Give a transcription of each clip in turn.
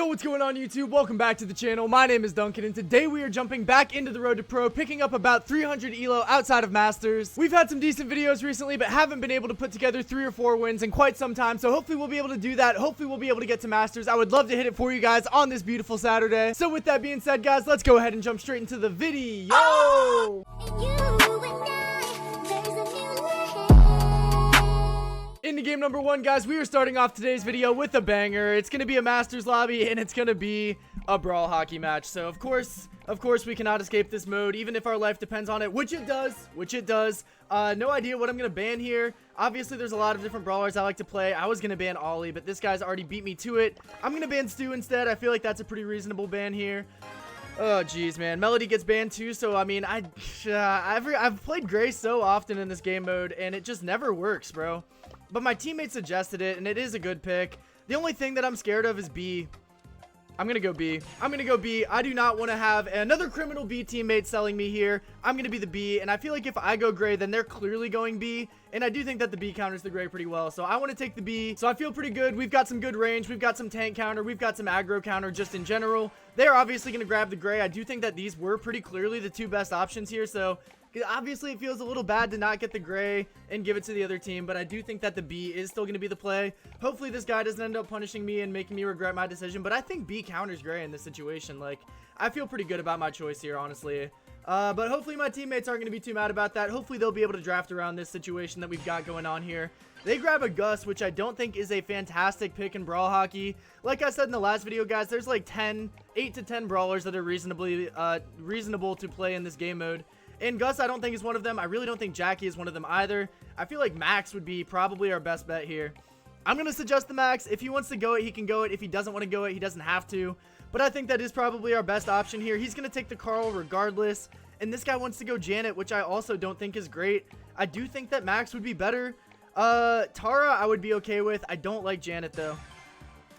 Yo, what's going on YouTube? Welcome back to the channel. My name is Duncan, and today we are jumping back into the road to pro, picking up about 300 elo outside of Masters. We've had some decent videos recently, but haven't been able to put together 3 or 4 wins in quite some time, so hopefully we'll be able to do that. Hopefully we'll be able to get to Masters. I would love to hit it for you guys on this beautiful Saturday. So with that being said, guys, let's go ahead and jump straight into the video. Into game number 1, guys, we are starting off today's video with a banger. It's going to be a Masters lobby, and it's going to be a Brawl hockey match. So, of course, we cannot escape this mode, even if our life depends on it, which it does. No idea what I'm going to ban here. Obviously, there's a lot of different brawlers I like to play. I was going to ban Ollie, but this guy's already beat me to it. I'm going to ban Stu instead. I feel like that's a pretty reasonable ban here. Oh, jeez, man. Melody gets banned too, so, I mean, I've played Gray so often in this game mode, and it just never works, bro. But my teammate suggested it, and it is a good pick. The only thing that I'm scared of is B. I'm going to go B. I do not want to have another criminal B teammate selling me here. I'm going to be the B, and I feel like if I go Gray, then they're clearly going B. And I do think that the B counters the Gray pretty well, so I want to take the B. So I feel pretty good. We've got some good range. We've got some tank counter. We've got some aggro counter just in general. They're obviously going to grab the Gray. I do think that these were pretty clearly the 2 best options here, so obviously it feels a little bad to not get the Gray and give it to the other team, but I do think that the B is still going to be the play. Hopefully this guy doesn't end up punishing me and making me regret my decision, but I think B counters Gray in this situation. Like, I feel pretty good about my choice here, honestly. But hopefully my teammates aren't going to be too mad about that. Hopefully they'll be able to draft around this situation that we've got going on here. They grab a Gus, which I don't think is a fantastic pick in Brawl hockey. Like I said in the last video, guys, there's like 8 to 10 brawlers that are reasonable to play in this game mode. And Gus, I don't think is one of them. I really don't think Jackie is one of them either. I feel like Max would be probably our best bet here. I'm going to suggest the Max. If he wants to go it, he can go it. If he doesn't want to go it, he doesn't have to. But I think that is probably our best option here. He's going to take the Carl regardless. And this guy wants to go Janet, which I also don't think is great. I do think that Max would be better. Tara, I would be okay with. I don't like Janet, though.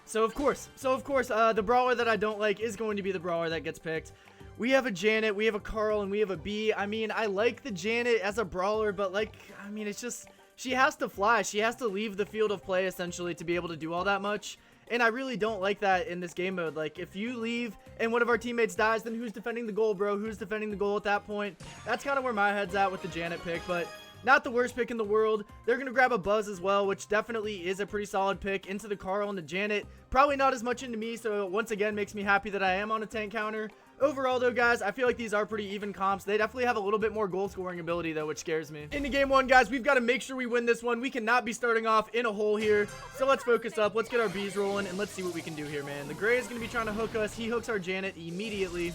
So, of course, the brawler that I don't like is going to be the brawler that gets picked. We have a Janet, we have a Carl, and we have a B. I mean, I like the Janet as a brawler, but, like, I mean, it's just, she has to fly. She has to leave the field of play, essentially, to be able to do all that much. And I really don't like that in this game mode. Like, if you leave and one of our teammates dies, then who's defending the goal, bro? Who's defending the goal at that point? That's kind of where my head's at with the Janet pick, but not the worst pick in the world. They're going to grab a Buzz as well, which definitely is a pretty solid pick. Into the Carl and the Janet. Probably not as much into me, so once again makes me happy that I am on a tank counter. Overall, though, guys, I feel like these are pretty even comps. They definitely have a little bit more goal-scoring ability, though, which scares me. Into game 1, guys, we've got to make sure we win this one. We cannot be starting off in a hole here. So let's focus up. Let's get our Bs rolling, and let's see what we can do here, man. The Gray is going to be trying to hook us. He hooks our Janet immediately.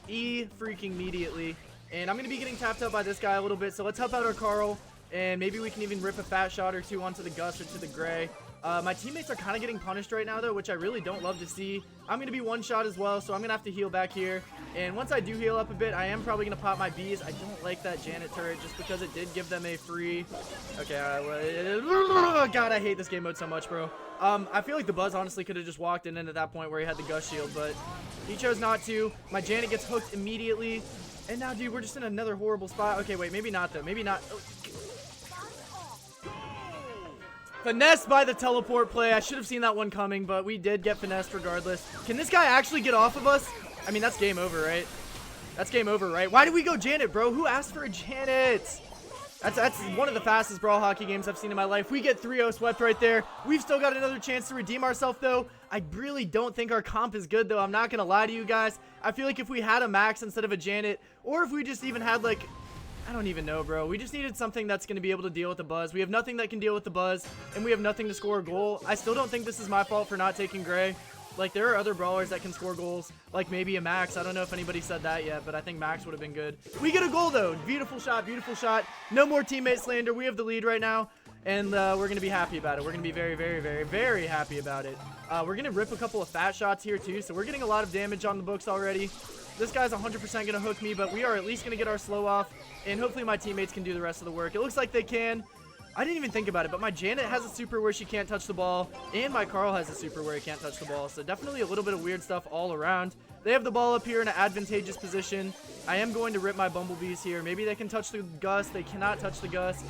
Freaking-immediately. And I'm going to be getting tapped up by this guy a little bit, so let's help out our Carl. And maybe we can even rip a fat shot or 2 onto the Gus or to the Gray. My teammates are kind of getting punished right now, though, which I really don't love to see. I'm going to be one shot as well, so I'm going to have to heal back here. And once I do heal up a bit, I am probably going to pop my Bs. I don't like that Janet turret just because it did give them a free... Okay, God, I hate this game mode so much, bro. I feel like the Buzz honestly could have just walked in at that point where he had the Gus shield, but he chose not to. My Janet gets hooked immediately. And now, dude, we're just in another horrible spot. Okay, wait, maybe not, though. Maybe not. Oh. Finessed by the teleport play. I should have seen that one coming, but we did get finessed regardless. Can this guy actually get off of us? I mean, that's game over, right? That's game over, right? Why did we go Janet, bro? Who asked for a Janet? That's one of the fastest Brawl hockey games I've seen in my life. We get 3-0 swept right there. We've still got another chance to redeem ourselves, though. I really don't think our comp is good, though. I'm not going to lie to you guys. I feel like if we had a Max instead of a Janet, or if we just even had, like... I don't even know, bro. We just needed something that's going to be able to deal with the Buzz. We have nothing that can deal with the Buzz, and we have nothing to score a goal. I still don't think this is my fault for not taking Gray. Like, there are other brawlers that can score goals, like maybe a Max. I don't know if anybody said that yet, but I think Max would have been good. We get a goal, though. Beautiful shot, beautiful shot. No more teammate slander. We have the lead right now, and we're going to be happy about it. We're going to be very, very, very, very happy about it. We're going to rip a couple of fat shots here, too, so we're getting a lot of damage on the books already. This guy's 100% going to hook me, but we are at least going to get our slow off, and hopefully my teammates can do the rest of the work. It looks like they can. I didn't even think about it, but my Janet has a super where she can't touch the ball, and my Carl has a super where he can't touch the ball, so definitely a little bit of weird stuff all around. They have the ball up here in an advantageous position. I am going to rip my Bumblebees here. Maybe they can touch the Gus. They cannot touch the Gus.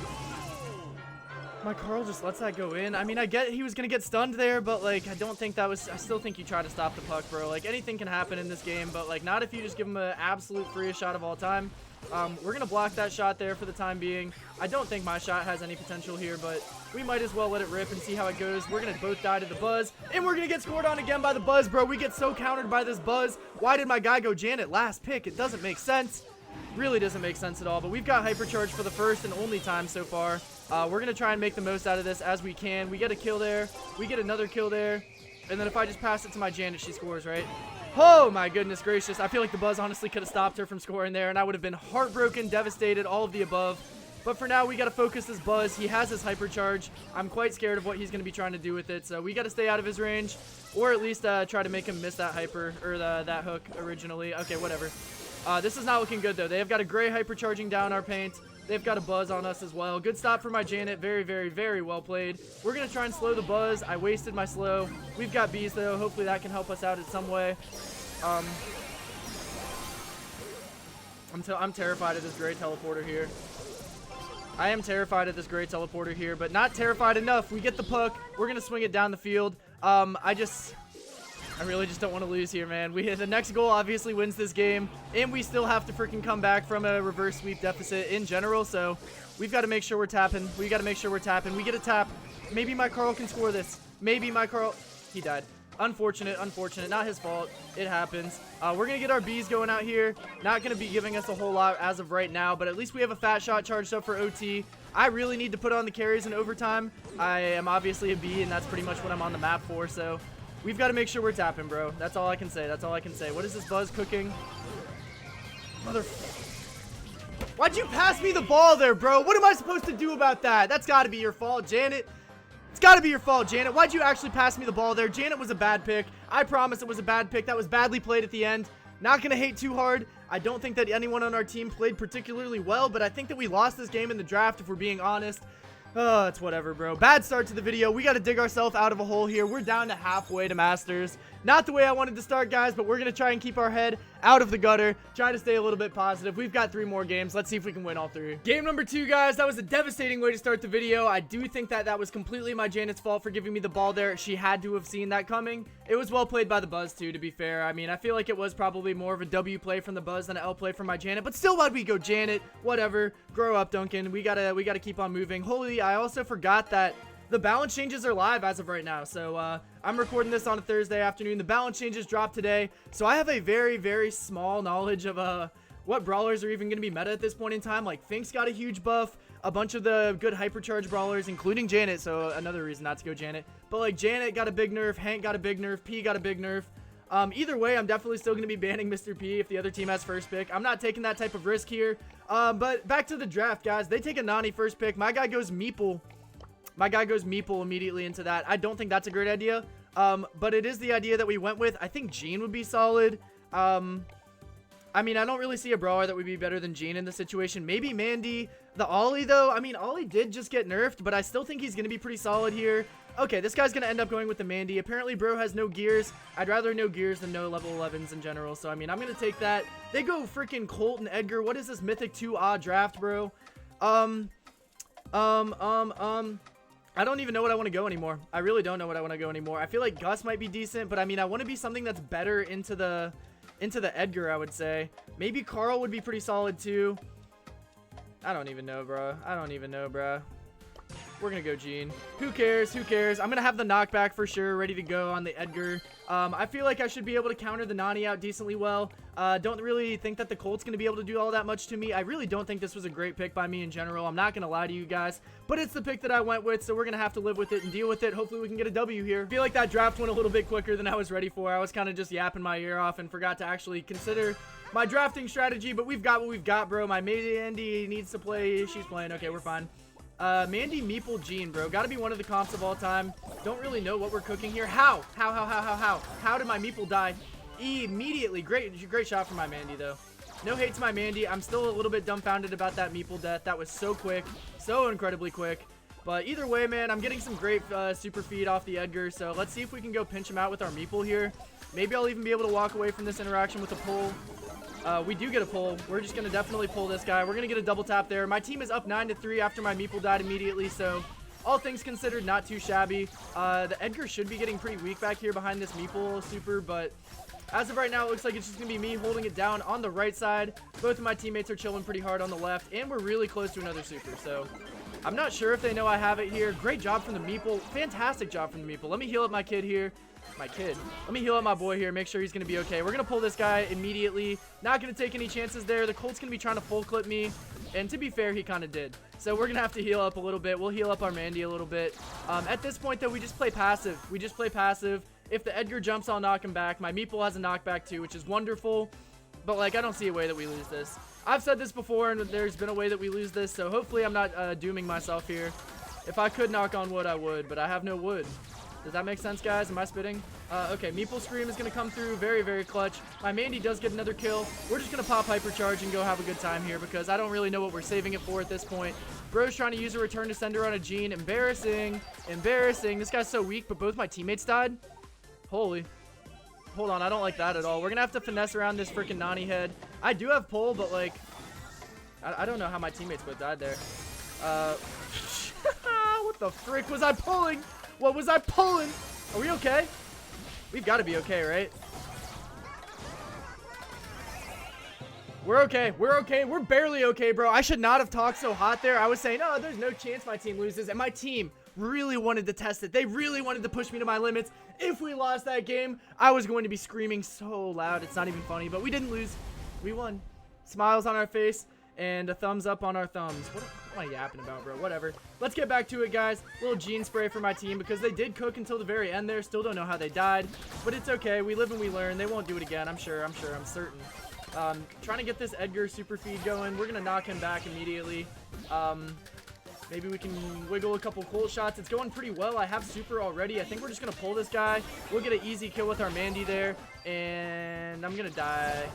My Carl just lets that go in. I mean, I get he was going to get stunned there, but, like, I don't think that was... I still think you try to stop the puck, bro. Like, anything can happen in this game, but, like, not if you just give him an absolute freest shot of all time. We're going to block that shot there for the time being. I don't think my shot has any potential here, but we might as well let it rip and see how it goes. We're going to both die to the Buzz, and we're going to get scored on again by the Buzz, bro. We get so countered by this Buzz. Why did my guy go Janet last pick? It doesn't make sense. Really doesn't make sense at all, but we've got Hypercharge for the first and only time so far. We're going to try and make the most out of this as we can. We get a kill there. We get another kill there. And then if I just pass it to my Janet, she scores, right? Oh, my goodness gracious. I feel like the Buzz honestly could have stopped her from scoring there, and I would have been heartbroken, devastated, all of the above. But for now, we got to focus this Buzz. He has his Hypercharge. I'm quite scared of what he's going to be trying to do with it, so we got to stay out of his range, or at least try to make him miss that Hyper, or that hook originally. Okay, whatever. This is not looking good, though. They have got a Gray Hypercharging down our paint. They've got a Buzz on us as well. Good stop for my Janet. Very, very, very well played. We're going to try and slow the Buzz. I wasted my slow. We've got bees, though. Hopefully that can help us out in some way. I'm terrified of this Gray Teleporter here. I am terrified of this Gray Teleporter here, but not terrified enough. We get the puck. We're going to swing it down the field. I really just don't want to lose here, man. The next goal obviously wins this game, and we still have to freaking come back from a reverse sweep deficit in general, so we've got to make sure we're tapping. We got to make sure we're tapping. We get a tap. Maybe my Carl can score this. Maybe my Carl... He died. Unfortunate, unfortunate. Not his fault. It happens. We're going to get our bees going out here. Not going to be giving us a whole lot as of right now, but at least we have a fat shot charged up for OT. I really need to put on the carries in overtime. I am obviously a bee, and that's pretty much what I'm on the map for, so... We've got to make sure we're tapping, bro. That's all I can say. That's all I can say. What is this Buzz cooking? Why'd you pass me the ball there, bro? What am I supposed to do about that? That's got to be your fault, Janet. It's got to be your fault, Janet. Why'd you actually pass me the ball there? Janet was a bad pick. I promise it was a bad pick. That was badly played at the end. Not going to hate too hard. I don't think that anyone on our team played particularly well, but I think that we lost this game in the draft, if we're being honest. Oh, it's whatever, bro. Bad start to the video. We got to dig ourselves out of a hole here. We're down to halfway to Masters. Not the way I wanted to start, guys, but we're going to try and keep our head out of the gutter. Try to stay a little bit positive. We've got 3 more games. Let's see if we can win all 3. Game number 2, guys. That was a devastating way to start the video. I do think that that was completely my Janet's fault for giving me the ball there. She had to have seen that coming. It was well played by the Buzz, too, to be fair. I mean, I feel like it was probably more of a W play from the Buzz than an L play from my Janet, but still, why'd we go Janet? Whatever. Grow up, Duncan. We gotta keep on moving. Holy, I also forgot that the balance changes are live as of right now, so I'm recording this on a Thursday afternoon. The balance changes dropped today, so I have a very, very small knowledge of what brawlers are even going to be meta at this point in time. Like, Fink's got a huge buff, a bunch of the good hypercharge brawlers, including Janet, so another reason not to go Janet. But, like, Janet got a big nerf, Hank got a big nerf, P got a big nerf. Either way, I'm definitely still going to be banning Mr. P if the other team has first pick. I'm not taking that type of risk here. But back to the draft, guys. They take a Nani first pick. My guy goes Meeple. My guy goes Meeple immediately into that. I don't think that's a great idea. But it is the idea that we went with. I think Jean would be solid. I mean, I don't really see a brawler that would be better than Jean in this situation. Maybe Mandy. The Ollie, though. I mean, Ollie did just get nerfed, but I still think he's going to be pretty solid here. Okay, this guy's going to end up going with the Mandy. Apparently, bro has no gears. I'd rather no gears than no level 11s in general. So, I mean, I'm going to take that. They go freaking Colt and Edgar. What is this Mythic 2 odd draft, bro? I don't even know what I want to go anymore. I really don't know what I want to go anymore. I feel like Gus might be decent, but I mean, I want to be something that's better into the Edgar, I would say. Maybe Carl would be pretty solid too. I don't even know, bro. I don't even know, bro. We're going to go Jean. Who cares? Who cares? I'm going to have the knockback for sure, ready to go on the Edgar. I feel like I should be able to counter the Nani out decently well. Don't really think that the Colt's going to be able to do all that much to me. I really don't think this was a great pick by me in general. I'm not going to lie to you guys, but it's the pick that I went with, so we're going to have to live with it and deal with it. Hopefully we can get a W here. I feel like that draft went a little bit quicker than I was ready for. I was kind of just yapping my ear off and forgot to actually consider my drafting strategy, but we've got what we've got, bro. My Mandy needs to play. She's playing. Okay, we're fine. Mandy, Meeple, Jean, bro. Gotta be one of the comps of all time. Don't really know what we're cooking here. How? How did my Meeple die? Immediately. Great shot from my Mandy, though. No hate to my Mandy. I'm still a little bit dumbfounded about that Meeple death. That was so quick. So incredibly quick. But either way, man, I'm getting some great super feed off the Edgar. So let's see if we can go pinch him out with our Meeple here. Maybe I'll even be able to walk away from this interaction with a pull. We do get a pull. We're just going to definitely pull this guy. We're going to get a double tap there. My team is up 9-3 after my Meeple died immediately, so all things considered, not too shabby. The Edgar should be getting pretty weak back here behind this Meeple super, but as of right now, it looks like it's just going to be me holding it down on the right side. Both of my teammates are chilling pretty hard on the left, and we're really close to another super. So I'm not sure if they know I have it here. Great job from the Meeple. Fantastic job from the Meeple. Let me heal up my kid here. Let me heal up my boy here. Make sure he's going to be okay. We're going to pull this guy immediately. Not going to take any chances there. The Colt's going to be trying to full clip me. And to be fair, he kind of did. So we're going to have to heal up a little bit. We'll heal up our Mandy a little bit. At this point, though, we just play passive. If the Edgar jumps, I'll knock him back. My Meeple has a knockback too, which is wonderful. But, like, I don't see a way that we lose this. I've said this before, and there's been a way that we lose this. So hopefully I'm not dooming myself here. If I could knock on wood, I would. But I have no wood. Does that make sense, guys? Am I spitting? Okay, Meeple Scream is going to come through. Very, very clutch. My Mandy does get another kill. We're just going to pop Hypercharge and go have a good time here because I don't really know what we're saving it for at this point. Bro's trying to use a Return to Sender on a Gene. Embarrassing. Embarrassing. This guy's so weak, but both my teammates died. Holy. Hold on, I don't like that at all. We're going to have to finesse around this freaking Nani head. I do have pull, but, like, I don't know how my teammates both died there. What the frick was I pulling? What was I pulling? Are we okay? We've got to be okay, right? We're okay. We're okay. We're barely okay, bro. I should not have talked so hot there. I was saying, oh, there's no chance my team loses. And my team really wanted to test it. They really wanted to push me to my limits. If we lost that game, I was going to be screaming so loud. It's not even funny, but we didn't lose. We won. Smiles on our face and a thumbs up on our thumbs. What am I yapping about, bro? Whatever. Let's get back to it, guys. Little Gene spray for my team because they did cook until the very end there. Still don't know how they died, but it's okay. We live and we learn. They won't do it again. I'm sure. I'm certain. Trying to get this Edgar super feed going. We're going to knock him back immediately. Maybe we can wiggle a couple Colt shots. It's going pretty well. I have super already. I think we're just going to pull this guy. We'll get an easy kill with our Mandy there. And I'm going to die.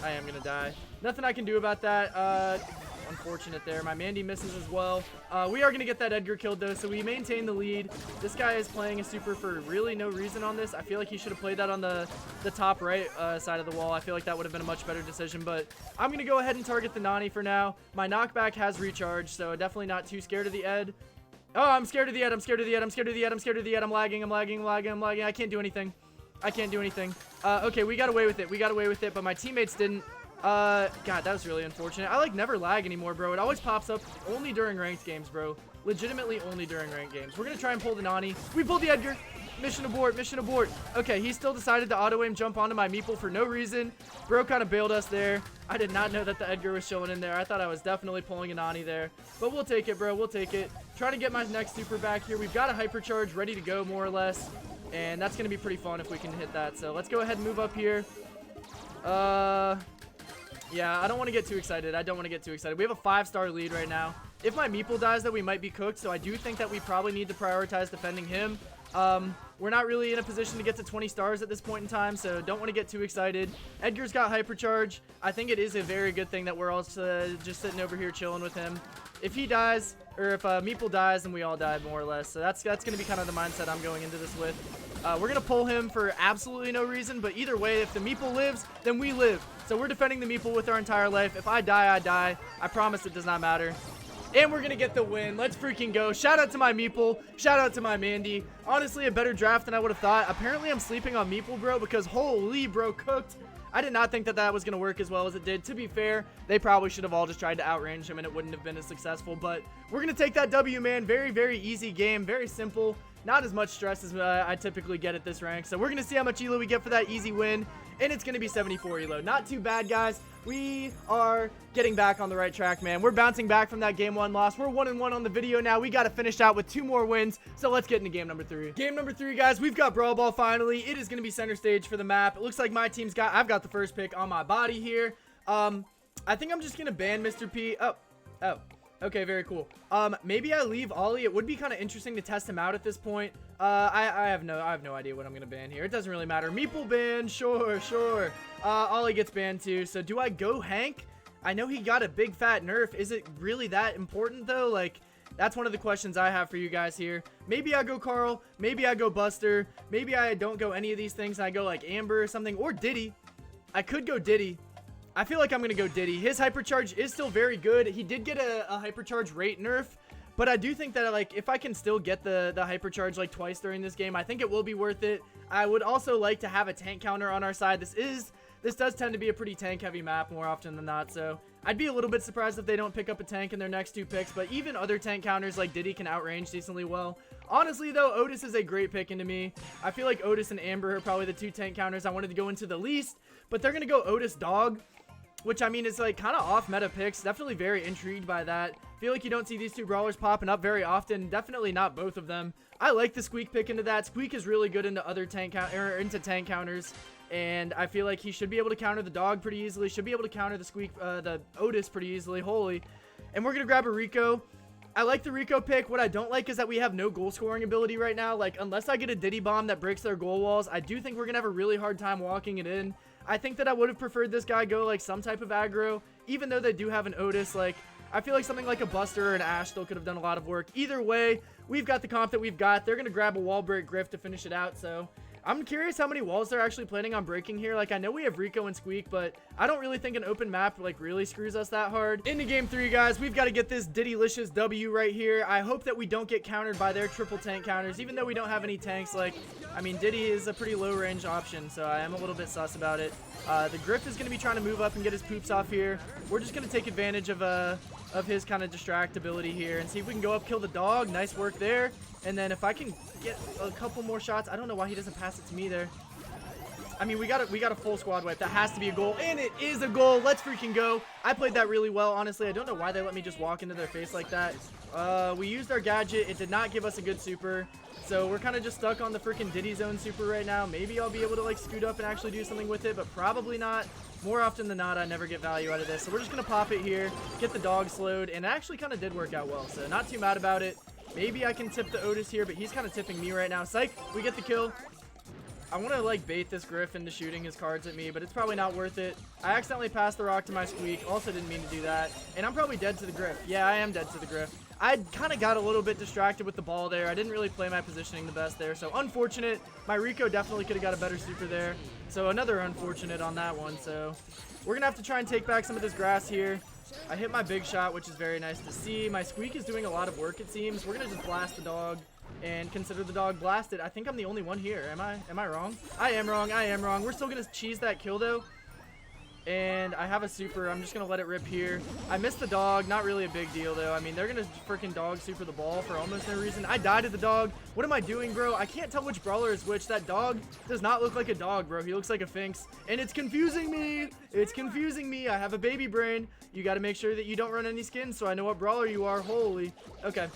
I am going to die. Nothing I can do about that. Unfortunate there. My Mandy misses as well. We are going to get that Edgar killed, though, so we maintain the lead. This guy is playing a super for really no reason on this. I feel like he should have played that on the top right side of the wall. I feel like that would have been a much better decision, but I'm going to go ahead and target the Nani for now. My knockback has recharged, so definitely not too scared of the Ed. Oh, I'm scared of the Ed. I'm scared of the Ed. I'm scared of the Ed. I'm scared of the Ed. I'm lagging. I'm lagging. I'm lagging. I'm lagging. I can't do anything. I can't do anything. Okay, we got away with it. We got away with it, but my teammates didn't. God, that was really unfortunate. I, like, never lag anymore, bro. It always pops up only during ranked games, bro. Legitimately only during ranked games. We're going to try and pull the Nani. We pulled the Edgar. Mission abort. Mission abort. Okay, he still decided to auto-aim jump onto my Meeple for no reason. Bro kind of bailed us there. I did not know that the Edgar was showing in there. I thought I was definitely pulling a Nani there. But we'll take it, bro. We'll take it. Trying to get my next super back here. We've got a Hypercharge ready to go, more or less. And that's going to be pretty fun if we can hit that. So let's go ahead and move up here. Yeah, I don't want to get too excited. I don't want to get too excited. We have a 5-star lead right now. If my Meeple dies, though, we might be cooked. So I do think that we probably need to prioritize defending him. We're not really in a position to get to 20 stars at this point in time, so don't want to get too excited. Edgar's got Hypercharge. I think it is a very good thing that we're all just sitting over here chilling with him. If he dies, or if Meeple dies, then we all die, more or less. So that's going to be kind of the mindset I'm going into this with. We're going to pull him for absolutely no reason, but either way, if the Meeple lives, then we live. So we're defending the Meeple with our entire life. If I die, I die. I promise it does not matter. And we're going to get the win. Let's freaking go. Shout out to my Meeple. Shout out to my Mandy. Honestly, a better draft than I would have thought. Apparently, I'm sleeping on Meeple, bro, because holy, bro, cooked. I did not think that that was going to work as well as it did. To be fair, they probably should have all just tried to outrange him, and it wouldn't have been as successful. But we're going to take that W, man. Very, very easy game. Very simple. Not as much stress as I typically get at this rank. So we're going to see how much elo we get for that easy win. And it's going to be 74 elo. Not too bad, guys. We are getting back on the right track, man. We're bouncing back from that game 1 loss. We're 1-1 on the video now. We got to finish out with 2 more wins. So let's get into game number 3. Game number 3, guys. We've got Brawl Ball finally. It is going to be center stage for the map. It looks like my team's I've got the first pick on my body here. I think I'm just going to ban Mr. P. Oh. Okay, very cool. Maybe I leave Ollie. It would be kind of interesting to test him out at this point. I have no idea what I'm gonna ban here. It doesn't really matter. Meeple ban, sure. Ollie gets banned too. So do I go Hank? I know he got a big fat nerf. Is it really that important though? Like, that's one of the questions I have for you guys here. Maybe I go Carl. Maybe I go Buster. Maybe I don't go any of these things and I go like Amber or something, or Diddy. I could go Diddy. I feel like I'm going to go Diddy. His Hypercharge is still very good. He did get a Hypercharge rate nerf, But I do think that, like, if I can still get the hypercharge, like, twice during this game, I think it will be worth it. I would also like to have a tank counter on our side. This does tend to be a pretty tank-heavy map more often than not, so I'd be a little bit surprised if they don't pick up a tank in their next 2 picks, but even other tank counters like Diddy can outrange decently well. Honestly, though, Otis is a great pick into me. I feel like Otis and Amber are probably the 2 tank counters I wanted to go into the least, but they're going to go Otis Dog, which, I mean, is, like, kind of off-meta picks. Definitely very intrigued by that. Feel like you don't see these 2 brawlers popping up very often. Definitely not both of them. I like the Squeak pick into that. Squeak is really good into other tank counters, and I feel like he should be able to counter the dog pretty easily. Should be able to counter the Otis pretty easily. Holy. And we're gonna grab a Rico. I like the Rico pick. What I don't like is that we have no goal scoring ability right now. Like, unless I get a Diddy bomb that breaks their goal walls, I do think we're gonna have a really hard time walking it in. I think that I would have preferred this guy go like some type of aggro, even though they do have an Otis. Like, I feel like something like a Buster or an Ash still could have done a lot of work. Either way, we've got the comp that we've got. They're gonna grab a wall break Griff to finish it out, so I'm curious how many walls they're actually planning on breaking here. Like, I know we have Rico and Squeak, but I don't really think an open map, like, really screws us that hard. Into game 3, guys, we've got to get this Diddy-licious W right here. I hope that we don't get countered by their triple tank counters, even though we don't have any tanks. Like, I mean, Diddy is a pretty low-range option, so I am a little bit sus about it. The Griff is going to be trying to move up and get his poops off here. We're just going to take advantage of his kind of distractibility here and see if we can go up, kill the dog. Nice work there. And then if I can get a couple more shots, I don't know why he doesn't pass it to me there. I mean, we got a full squad wipe. That has to be a goal, and it is a goal. Let's freaking go. I played that really well, honestly. I don't know why they let me just walk into their face like that. We used our gadget. It did not give us a good super, so we're kind of just stuck on the freaking Diddy zone super right now. Maybe I'll be able to, like, scoot up and actually do something with it, but probably not. More often than not, I never get value out of this, so we're just going to pop it here, get the dog slowed, and it actually kind of did work out well, so not too mad about it. Maybe I can tip the Otis here, but he's kind of tipping me right now. Psych, we get the kill. I want to, like, bait this Griff into shooting his cards at me, but it's probably not worth it. I accidentally passed the rock to my Squeak. Also didn't mean to do that. And I'm probably dead to the Griff. Yeah, I am dead to the Griff. I kind of got a little bit distracted with the ball there. I didn't really play my positioning the best there. So, unfortunate. My Rico definitely could have got a better super there. So, another unfortunate on that one. So, we're going to have to try and take back some of this grass here. I hit my big shot, which is very nice to see. My Squeak is doing a lot of work, it seems. We're going to just blast the dog and consider the dog blasted. I think I'm the only one here. Am I wrong? I am wrong. I am wrong. We're still going to cheese that kill, though. And I have a super. I'm just going to let it rip here. I missed the dog. Not really a big deal, though. I mean, they're going to freaking dog super the ball for almost no reason. I died to the dog. What am I doing, bro? I can't tell which brawler is which. That dog does not look like a dog, bro. He looks like a Finks. And it's confusing me. It's confusing me. I have a baby brain. You got to make sure that you don't run any skins so I know what brawler you are. Holy. Okay.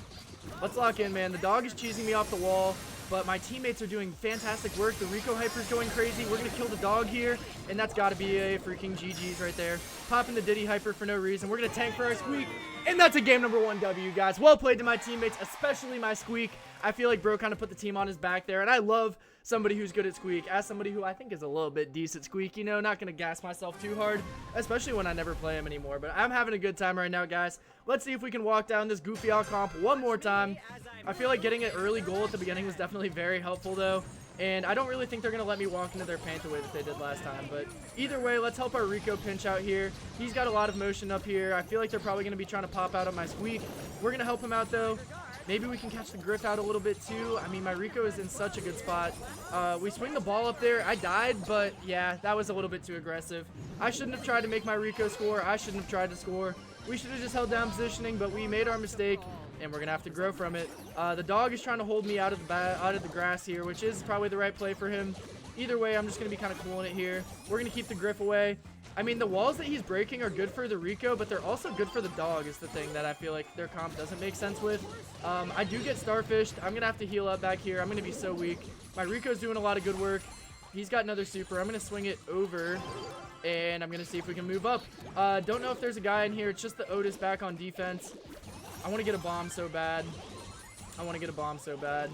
Let's lock in, man. The dog is cheesing me off the wall, but my teammates are doing fantastic work. The Rico Hyper's going crazy. We're going to kill the dog here, and that's got to be a freaking GG's right there. Popping the Diddy Hyper for no reason. We're going to tank for our Squeak, and that's a game number 1 W, guys. Well played to my teammates, especially my Squeak. I feel like bro kind of put the team on his back there, and I love somebody who's good at Squeak. As somebody who I think is a little bit decent Squeak, you know, not going to gas myself too hard, especially when I never play him anymore. But I'm having a good time right now, guys. Let's see if we can walk down this goofy out comp one more time. I feel like getting an early goal at the beginning was definitely very helpful, though. And I don't really think they're going to let me walk into their pant away that they did last time. But either way, let's help our Rico pinch out here. He's got a lot of motion up here. I feel like they're probably going to be trying to pop out on my Squeak. We're going to help him out, though. Maybe we can catch the Griff out a little bit, too. I mean, my Rico is in such a good spot. We swing the ball up there. I died, but yeah, that was a little bit too aggressive. I shouldn't have tried to make my Rico score. I shouldn't have tried to score. We should have just held down positioning, but we made our mistake, and we're going to have to grow from it. The dog is trying to hold me out of the grass here, which is probably the right play for him. Either way, I'm just going to be kind of cooling it here. We're going to keep the Griff away. I mean, the walls that he's breaking are good for the Rico, but they're also good for the dog is the thing that I feel like their comp doesn't make sense with. I do get starfished. I'm going to have to heal up back here. I'm going to be so weak. My Rico's doing a lot of good work. He's got another super. I'm going to swing it over, and I'm going to see if we can move up. Don't know if there's a guy in here. It's just the Otis back on defense. I want to get a bomb so bad. I want to get a bomb so bad.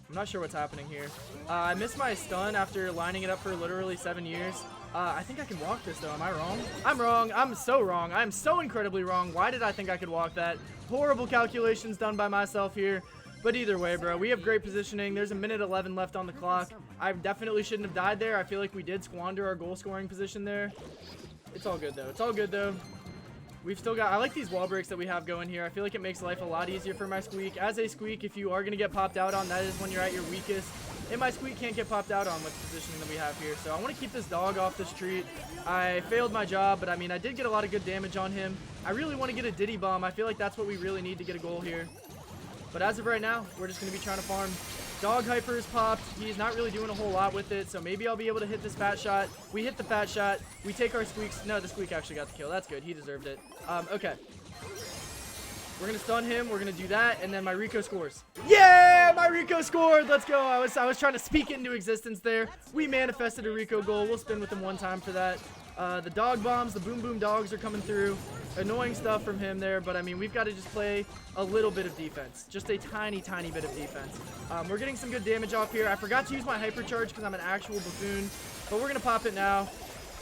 I'm not sure what's happening here. I missed my stun after lining it up for literally 7 years. I think I can walk this, though. Am I wrong? I'm wrong. I'm so wrong. I'm so incredibly wrong. Why did I think I could walk that? Horrible calculations done by myself here. But either way, bro, we have great positioning. There's a minute 11 left on the clock. I definitely shouldn't have died there. I feel like we did squander our goal scoring position there. It's all good, though. It's all good, though. We've still got, I like these wall breaks that we have going here. I feel like it makes life a lot easier for my Squeak. As a Squeak, if you are going to get popped out on, that is when you're at your weakest. And my Squeak can't get popped out on with the positioning that we have here. So I want to keep this dog off the street. I failed my job, but I mean, I did get a lot of good damage on him. I really want to get a Diddy bomb. I feel like that's what we really need to get a goal here. But as of right now, we're just going to be trying to farm. Dog Hyper is popped. He's not really doing a whole lot with it, so maybe I'll be able to hit this fat shot. We hit the fat shot. We take our Squeaks. No, the Squeak actually got the kill. That's good. He deserved it. Okay. We're going to stun him. We're going to do that, and then my Rico scores. Yeah, my Rico scored. Let's go. I was trying to speak it into existence there. We manifested a Rico goal. We'll spin with him one time for that. The dog bombs, the boom boom dogs are coming through. Annoying stuff from him there, but I mean, we've got to just play a little bit of defense. Just a tiny bit of defense. We're getting some good damage off here. I forgot to use my hypercharge because I'm an actual buffoon, but we're going to pop it now.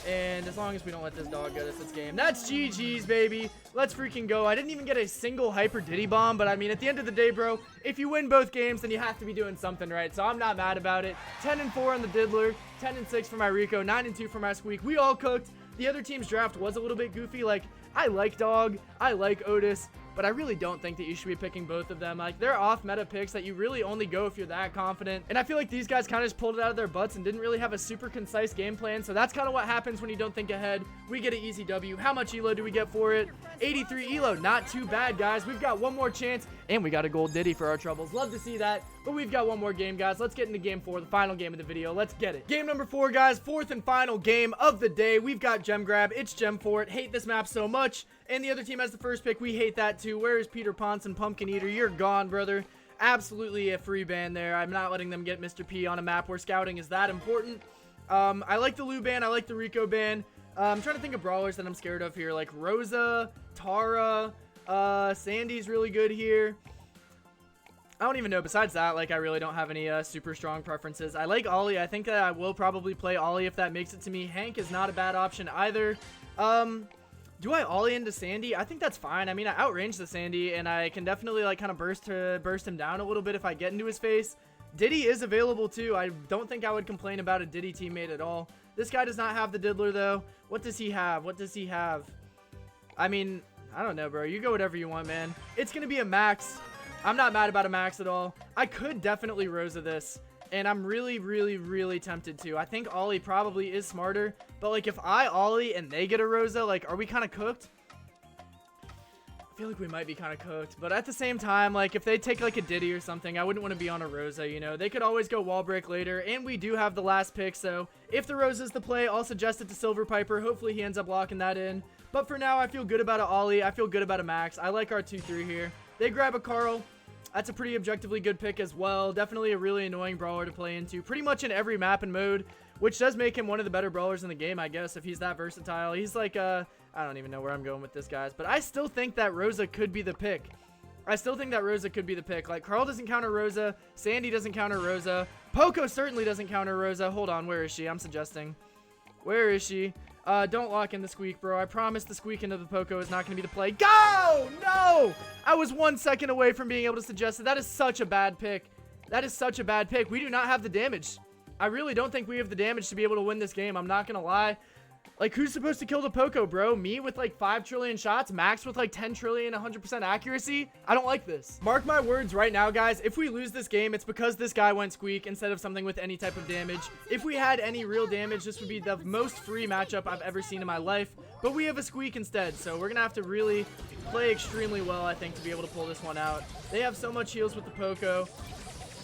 And as long as we don't let this dog get us this game. That's GG's, baby. Let's freaking go. I didn't even get a single hyper Diddy bomb, but I mean, at the end of the day, bro, if you win both games, then you have to be doing something right. So I'm not mad about it. 10-4 on the Diddler, 10-6 for my Rico, 9-2 for my Squeak. We all cooked. The other team's draft was a little bit goofy. Like, I like Dog, I like Otis, but I really don't think that you should be picking both of them. Like, they're off-meta picks that you really only go if you're that confident. And I feel like these guys kind of just pulled it out of their butts and didn't really have a super concise game plan. So that's kind of what happens when you don't think ahead. We get an easy W. How much elo do we get for it? 83 elo. Not too bad, guys. We've got one more chance, and we got a gold Diddy for our troubles. Love to see that. But we've got one more game, guys. Let's get into game 4, the final game of the video. Let's get it. Game number 4, guys. 4th and final game of the day. We've got Gem Grab. It's Gem Fort. Hate this map so much. And the other team has the first pick. We hate that too. Where is Peter Ponce and Pumpkin Eater? You're gone, brother. Absolutely a free ban there. I'm not letting them get Mr. P on a map where scouting is that important. I like the Lou ban. I like the Rico ban. I'm trying to think of brawlers that I'm scared of here. Like Rosa, Tara, Sandy's really good here. I don't even know. Besides that, like, I really don't have any super strong preferences. I like Ollie. I think that I will probably play Ollie if that makes it to me. Hank is not a bad option either. Do I Ollie into Sandy? I think that's fine. I mean, I outrange the Sandy, and I can definitely, like, kind of burst him down a little bit if I get into his face. Diddy is available, too. I don't think I would complain about a Diddy teammate at all. This guy does not have the Diddler, though. What does he have? What does he have? I mean, I don't know, bro. You go whatever you want, man. It's going to be a max. I'm not mad about a max at all. I could definitely Rosa this, and I'm really tempted to. I think Ollie probably is smarter, but like if I Ollie and they get a Rosa, like are we kind of cooked? I feel like we might be kind of cooked, but at the same time, like if they take like a Diddy or something, I wouldn't want to be on a Rosa, you know. They could always go wall break later, and we do have the last pick, so if the Rosa's the play, I'll suggest it to Silver Piper. Hopefully he ends up locking that in, but for now, I feel good about an Ollie. I feel good about a max. I like our 2-3 here. They grab a Carl. That's a pretty objectively good pick as well. Definitely a really annoying brawler to play into pretty much in every map and mode, which does make him one of the better brawlers in the game, I guess, if he's that versatile. He's like, I don't even know where I'm going with this, guys, but I still think that Rosa could be the pick. I still think that Rosa could be the pick. Like, Carl doesn't counter Rosa. Sandy doesn't counter Rosa. Poco certainly doesn't counter Rosa. Hold on, where is she? I'm suggesting. Where is she? Don't lock in the Squeak, bro. I promise the Squeak into the Poco is not going to be the play. Go! No! I was 1 second away from being able to suggest it. That is such a bad pick. That is such a bad pick. We do not have the damage. I really don't think we have the damage to be able to win this game. I'm not going to lie. Like, who's supposed to kill the Poco, bro? Me with, like, 5 trillion shots? Max with, like, 10 trillion, 100% accuracy? I don't like this. Mark my words right now, guys. If we lose this game, it's because this guy went Squeak instead of something with any type of damage. If we had any real damage, this would be the most free matchup I've ever seen in my life. But we have a Squeak instead, so we're going to have to really play extremely well, I think, to be able to pull this one out. They have so much heals with the Poco.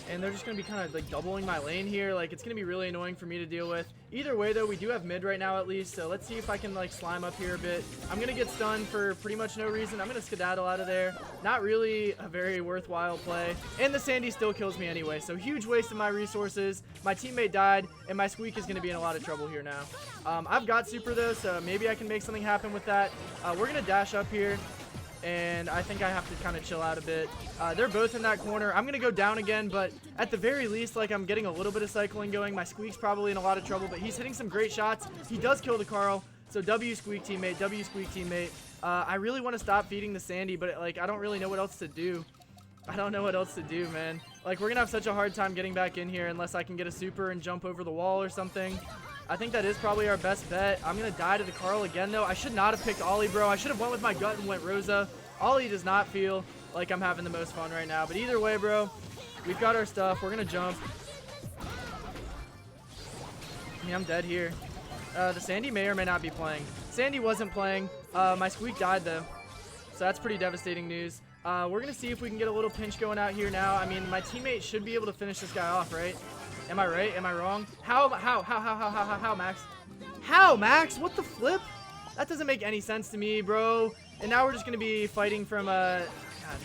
And they're just going to be kind of like doubling my lane here. Like, it's going to be really annoying for me to deal with. Either way, though, we do have mid right now at least. So let's see if I can like slime up here a bit. I'm going to get stunned for pretty much no reason. I'm going to skedaddle out of there. Not really a very worthwhile play. And the Sandy still kills me anyway. So huge waste of my resources. My teammate died. And my Squeak is going to be in a lot of trouble here now. I've got super though. So maybe I can make something happen with that. We're going to dash up here. And I think I have to kind of chill out a bit. They're both in that corner. I'm going to go down again, but at the very least, like, I'm getting a little bit of cycling going. My Squeak's probably in a lot of trouble, but he's hitting some great shots. He does kill the Carl. So W Squeak teammate, W Squeak teammate. I really want to stop feeding the Sandy, but, like, I don't really know what else to do. I don't know what else to do, man. Like, we're going to have such a hard time getting back in here unless I can get a super and jump over the wall or something. I think that is probably our best bet. I'm going to die to the Carl again, though. I should not have picked Ollie, bro. I should have went with my gut and went Rosa. Ollie does not feel like I'm having the most fun right now. But either way, bro, we've got our stuff. We're going to jump. Yeah, I'm dead here. The Sandy may or may not be playing. Sandy wasn't playing. My Squeak died, though. So that's pretty devastating news. We're going to see if we can get a little pinch going out here now. I mean, my teammate should be able to finish this guy off, right? Am I right? Am I wrong? How, Max? How, Max? What the flip? That doesn't make any sense to me, bro. And now we're just going to be fighting from, God,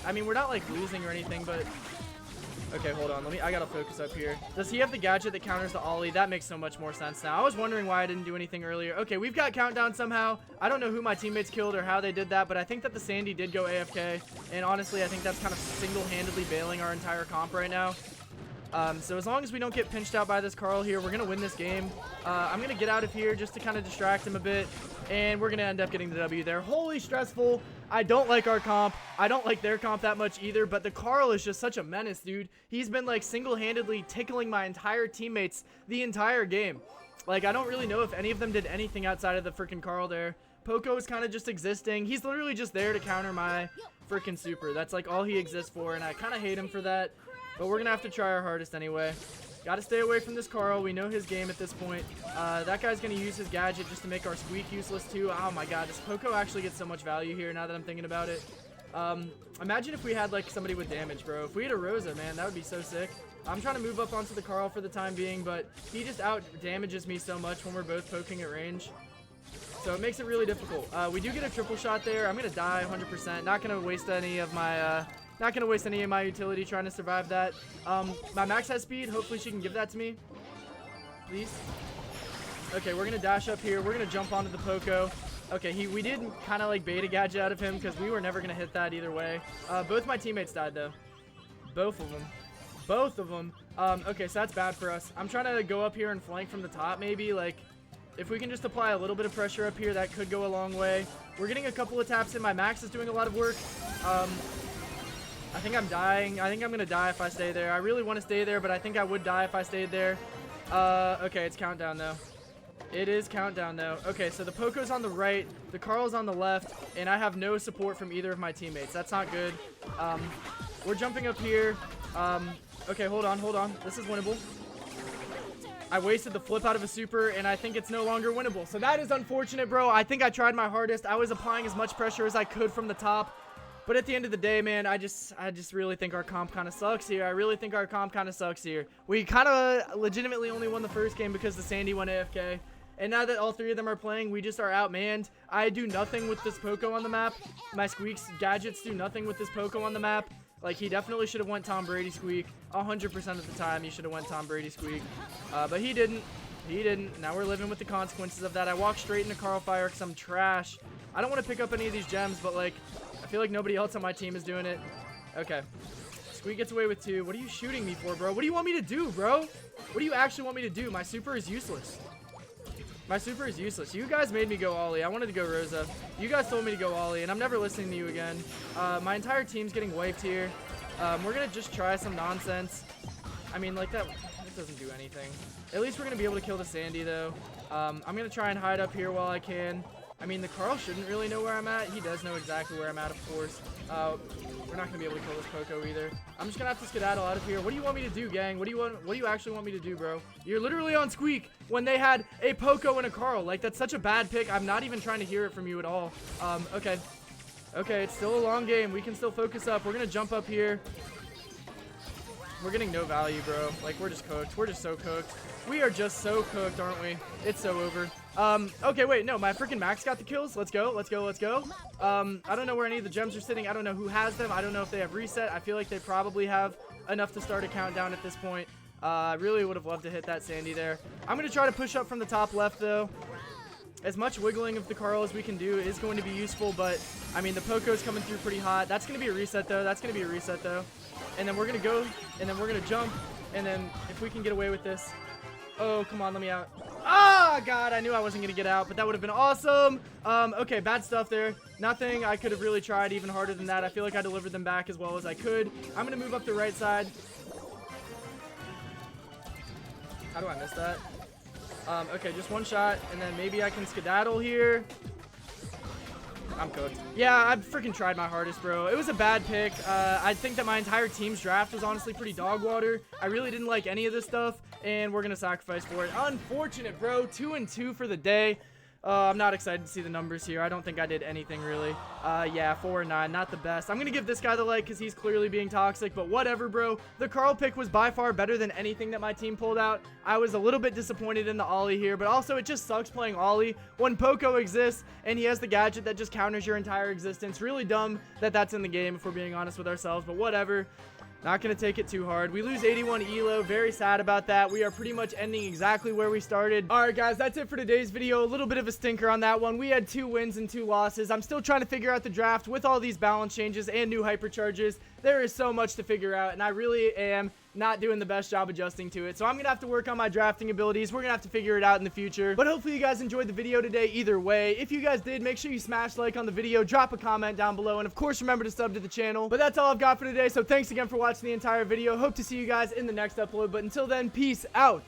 I mean, we're not, like, losing or anything, but... Okay, hold on. I gotta focus up here. Does he have the gadget that counters the Ollie? That makes so much more sense now. I was wondering why I didn't do anything earlier. Okay, we've got countdown somehow. I don't know who my teammates killed or how they did that, but I think that the Sandy did go AFK. And honestly, I think that's kind of single-handedly bailing our entire comp right now. So as long as we don't get pinched out by this Carl here, we're going to win this game. I'm going to get out of here just to kind of distract him a bit. And we're going to end up getting the W there. Holy stressful. I don't like our comp. I don't like their comp that much either. But the Carl is just such a menace, dude. He's been like single-handedly tickling my entire teammates the entire game. Like, I don't really know if any of them did anything outside of the freaking Carl there. Poco is kind of just existing. He's literally just there to counter my freaking super. That's like all he exists for. And I kind of hate him for that. But we're going to have to try our hardest anyway. Got to stay away from this Carl. We know his game at this point. That guy's going to use his gadget just to make our Squeak useless too. Oh my god, this Poco actually gets so much value here now that I'm thinking about it. Imagine if we had like somebody with damage, bro. If we had a Rosa, man, that would be so sick. I'm trying to move up onto the Carl for the time being, but he just out damages me so much when we're both poking at range. So it makes it really difficult. We do get a triple shot there. I'm going to die 100%. Not going to waste any of my... Not going to waste any of my utility trying to survive that. My Max has speed. Hopefully she can give that to me. Please. Okay, we're going to dash up here. We're going to jump onto the Poco. Okay, we did kind of like bait a gadget out of him because we were never going to hit that either way. Both my teammates died though. Both of them. Both of them. Okay, so that's bad for us. I'm trying to go up here and flank from the top maybe. Like, if we can just apply a little bit of pressure up here, that could go a long way. We're getting a couple of taps in. My Max is doing a lot of work. I think I'm dying. I think I'm going to die if I stay there. I really want to stay there, but I think I would die if I stayed there. Okay, it's countdown, though. It is countdown, though. Okay, so the Poco's on the right, the Carl's on the left, and I have no support from either of my teammates. That's not good. We're jumping up here. Okay, hold on. This is winnable. I wasted the flip out of a super, and I think it's no longer winnable. So that is unfortunate, bro. I think I tried my hardest. I was applying as much pressure as I could from the top. But at the end of the day, man, I just really think our comp kind of sucks here. I really think our comp kind of sucks here. We kind of legitimately only won the first game because the Sandy went AFK. And now that all three of them are playing, we just are outmanned. I do nothing with this Poco on the map. My Squeak's gadgets do nothing with this Poco on the map. Like, he definitely should have went Tom Brady Squeak. 100% of the time, he should have went Tom Brady Squeak. But he didn't. He didn't. Now we're living with the consequences of that. I walked straight into Carl Fire because I'm trash. I don't want to pick up any of these gems, but, like, I feel like nobody else on my team is doing it. Okay. Squeak gets away with 2. What are you shooting me for, bro? What do you want me to do, bro? What do you actually want me to do? My super is useless. My super is useless. You guys made me go Ollie. I wanted to go Rosa. You guys told me to go Ollie, and I'm never listening to you again. My entire team's getting wiped here. We're going to just try some nonsense. I mean, like, that doesn't do anything. At least we're going to be able to kill the Sandy, though. I'm going to try and hide up here while I can. I mean, the Carl shouldn't really know where I'm at. He does know exactly where I'm at, of course. We're not going to be able to kill this Poco either. I'm just going to have to skedaddle out of here. What do you want me to do, gang? What do you actually want me to do, bro? You're literally on Squeak when they had a Poco and a Carl. Like, that's such a bad pick. I'm not even trying to hear it from you at all. Okay. Okay, it's still a long game. We can still focus up. We're going to jump up here. We're getting no value, bro. Like, we're just cooked. We're just so cooked. We are just so cooked, aren't we? It's so over. Okay, wait, no, my freaking Max got the kills. Let's go, let's go, let's go. I don't know where any of the gems are sitting. I don't know who has them. I don't know if they have reset. I feel like they probably have enough to start a countdown at this point. I really would have loved to hit that Sandy there. I'm going to try to push up from the top left, though. As much wiggling of the Carl as we can do is going to be useful, but, I mean, the Poco's coming through pretty hot. That's going to be a reset, though. That's going to be a reset, though. And then we're going to go, and then we're going to jump, and then if we can get away with this. Oh, come on, let me out. Ah, God, I knew I wasn't going to get out, but that would have been awesome. Okay, bad stuff there. Nothing. I could have really tried even harder than that. I feel like I delivered them back as well as I could. I'm going to move up the right side. How do I miss that? Okay, just one shot, and then maybe I can skedaddle here. I'm cooked. Yeah, I freaking tried my hardest, bro. It was a bad pick. I think that my entire team's draft was honestly pretty dog water. I really didn't like any of this stuff, and we're gonna sacrifice for it. Unfortunate, bro. 2-2 for the day. I'm not excited to see the numbers here. I don't think I did anything really. Yeah, 4-9, not the best. I'm gonna give this guy the like because he's clearly being toxic, but whatever, bro. The Carl pick was by far better than anything that my team pulled out. I was a little bit disappointed in the Ollie here, but also it just sucks playing Ollie when Poco exists and he has the gadget that just counters your entire existence. Really dumb that that's in the game if we're being honest with ourselves, but whatever. Not going to take it too hard. We lose 81 elo. Very sad about that. We are pretty much ending exactly where we started. All right, guys, that's it for today's video. A little bit of a stinker on that one. We had 2 wins and 2 losses. I'm still trying to figure out the draft with all these balance changes and new hypercharges. There is so much to figure out, and I really am not doing the best job adjusting to it. So I'm going to have to work on my drafting abilities. We're going to have to figure it out in the future. But hopefully you guys enjoyed the video today either way. If you guys did, make sure you smash like on the video, drop a comment down below, and of course remember to sub to the channel. But that's all I've got for today, so thanks again for watching the entire video. Hope to see you guys in the next upload. But until then, peace out.